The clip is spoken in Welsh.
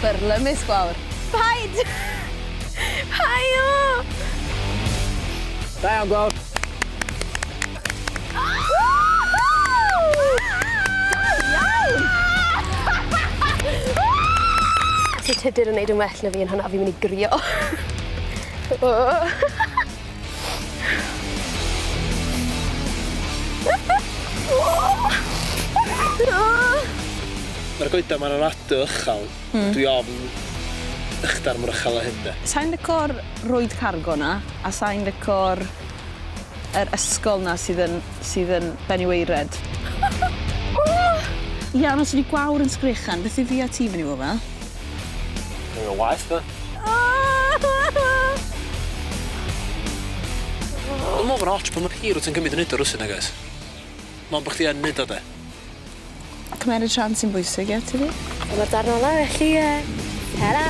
Byrlymus, Gwawr. Paid! Paid o! Da iawn, Gwawr. Ti tydyr yn neud yn well na fi yn hwnna, fi'n mynd i grio. Mae'r goeden ma'n anadw uchel. Dwi ofn ychdar mor uchel o hyn, de. Sa'n lico'r rwyd cargo na, a sa'n lico'r ysgol na sydd yn Benyweired. Iawn, os ydi Gwawr yn sgrichen, beth i fi a ti fyny fo fel? Yn y waith, de. Dwi'n meddwl bod ots pan mae'r hir wyt yn gymryd yn nid o'r rwsyn, agos. Mae'n bod chdi yn nid o, de. Cymerid rhan sy'n bwysig, ie, ti fi? Mae'r darn ola, felly, ta-ra!